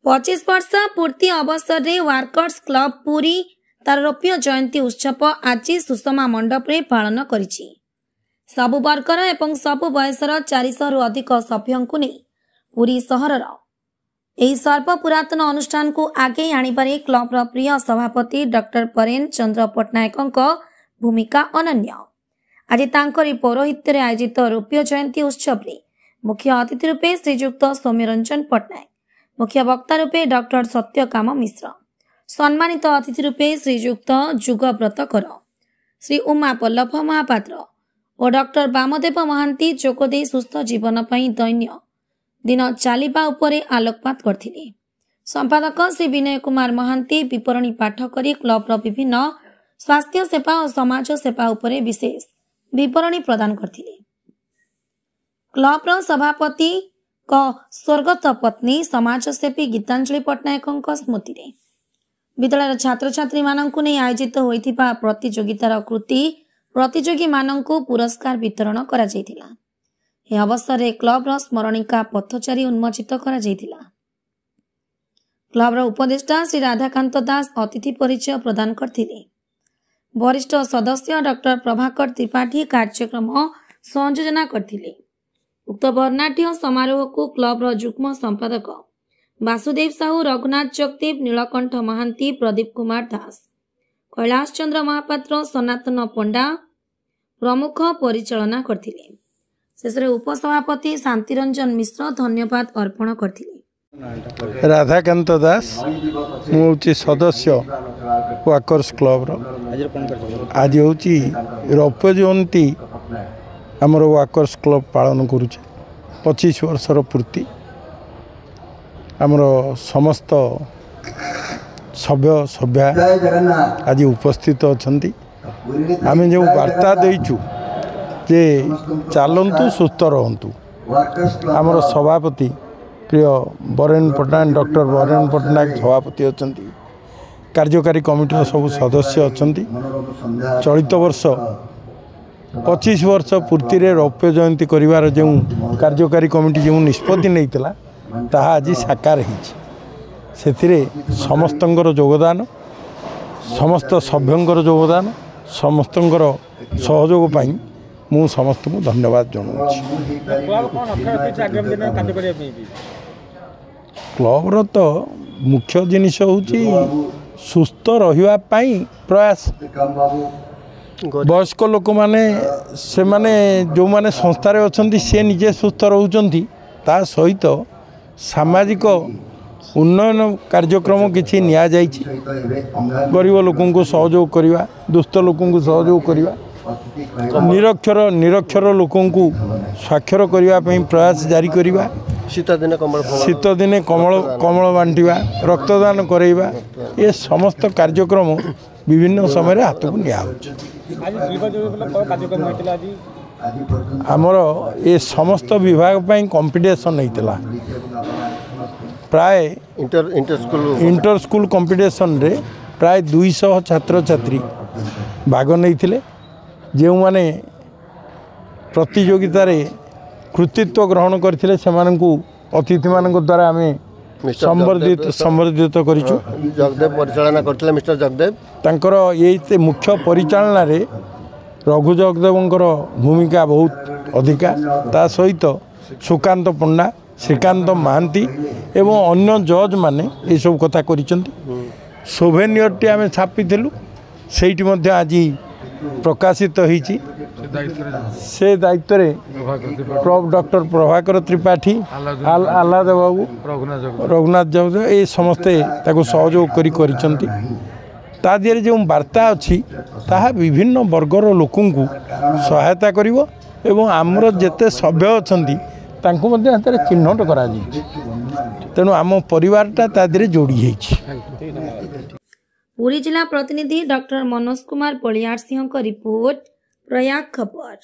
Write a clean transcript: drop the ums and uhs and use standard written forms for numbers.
25 वर्ष पूर्ति अवसर रे वर्कर्स क्लब पुरी तार रौप्य जयंती उत्सव आज सुषमा मंडप रे पालन करिछि। सबु वर्गर एवं सबु बयसर 400 रु अधिक सभ्यों को नहीं पुरी सहरर एही सर्व पुरातन अनुष्ठान को आगे आनिबारे क्लब रो प्रिय सभापति डॉक्टर परेन चंद्र पट्टनायक भूमिका अनन्य। आज तांकरी पौरोहित्य रे आयोजित रौप्य जयंती उत्सव रे मुख्य अतिथि रूपे श्रीजुक्त सौम्यरंजन पट्टनायक, मुख्य वक्ता रूपे डॉक्टर सत्यकाम मिश्र, सम्मानित अतिथि रूपे श्रीजुक्त जुगव्रत कर, श्री उमा पल्लभ महापात्र और डॉक्टर वामदेव महांती जोगदे सुस्थ जीवन पई दैन्य दिन चलिबा उपरे आलोकपात करथिले। संपादक श्री विनय कुमार महांती विवरणी पाठ करी क्लब रो विभिन्न स्वास्थ्य सेवा और समाज सेवा उपरे विशेष विवरणी प्रदान करथिले। क्लब रो सभापति स्वर्गत पत्नी समाजसेवी गीतांजलि पट्टनायक स्मृति रे विद्यालय छात्र छात्री माननकु नै आयोजित होइथिबा प्रतियोगितार कृति प्रतियोगी माननकु पुरस्कार वितरण करा जायतिला। ए अवसर रे क्लब रो स्मरणिका पथचारी उन्मोचित करा जायतिला। क्लब रो उपदेष्टा श्री राधाकांत दास अतिथि परिचय प्रदान करथिले। वरिष्ठ सदस्य डॉक्टर प्रभाकर त्रिपाठी कार्यक्रम संयोजना करथिले। उक्त वर्णाढ्य समारोह को क्लब रो जुग्म संपादक वासुदेव साहू, रघुनाथ जगदेव, नीलकंठ महांती, प्रदीप कुमार दास, कैलाश चंद्र महापात्र, सनातन पंडा प्रमुख परिचालना करथिले। शेष रे उपसभापति शांतिरंजन मिश्र धन्यवाद अर्पण करथिले। राधाकांत दास मुझे सदस्य वर्कर्स क्लब रो आज होची रौप्य जयंती आमर वर्कर्स क्लब पालन करुचे 25 वर्षर पूर्ति आमर समस्त सभ्य सभ्या आज उपस्थित अछंती। आमे जो वार्ता देइचु जे चालंतु सुस्थ रहंतु आमर सभापति प्रिय बरेन पट्टनायक डॉक्टर बरेन पट्टनायक सभापति अछंती। कार्यकारी कमिटी सब सदस्य अछंती। चलित वर्ष 25 वर्ष पूर्ति रे रौप्य जयंती करिवार जो कार्यकारी कमिटी जो निष्पत्ति नैतिला ताहा आज साकार होइछि। सेथिरे समस्तंकर योगदान, समस्त सभ्यंकर योगदान, समस्तंकर सहयोग पाई मु समस्त को धन्यवाद जनाउछि। क्लब रो तो मुख्य जिनिस होछि सुस्थ रहिबा पाई प्रयास। वयस्क लोक माने से माने जो माने संस्थार अछंती से निजे सुस्थ रहउचंती ता सहित सामाजिक उन्नयन कार्यक्रम किछि निया जाइछि। गरीब लोकों को सहयोग करिवा, दुष्ट लोकों को सहयोग करिवा, निरक्षर लोकों को स्वाक्षर करिवा पई प्रयास जारी करिवा, शीत दिने कमल बांटिवा, रक्तदान करैवा, ये समस्त कार्यक्रम विभिन्न समय हाथ को निया आमर ये समस्त विभाग पाई कंपटीशन होता प्राय इंटर स्कूल कंपटीशन रे प्राय 200 छात्र छात्री भाग नहीं जो माने प्रतियोगिता रे कृतित्व ग्रहण करथिले सेमान को अतिथि मान द्वारा आम संबर्धित करिछु। जगदेव परिचालना करथिले मिस्टर जगदेव तांकर ये मुख्य परिचालना रे रघु जगदेवंकर भूमिका बहुत अधिका। ता सहित सुकांत पंडा, श्रीकांत महांती एवं अन्य जज माने ये सब कथा करिसंती। सोभेनियर टी आमे छापिथिलु सेठी मध्ये आज प्रकाशित होईची। से दायित्व रे डॉक्टर प्रभाकर त्रिपाठी, आह्लाद बाबू, रघुनाथ जगदेव ये समस्ते ताको सहयोग करिसंती। ता दिहरे जो वार्ता अच्छी ताहा विभिन्न वर्गर लोकों को सहायता करिवो एवं आमर जेते सभ्य अछंती तांको मध्ये हातरे चिन्हट करा जायछि। तेणु आम परिवारटा ता दिहरे जोड़ी हेछि। पुरी जिला प्रतिनिधि डॉक्टर मनोज कुमार बलियार सिंह का रिपोर्ट, प्रयाग खबर।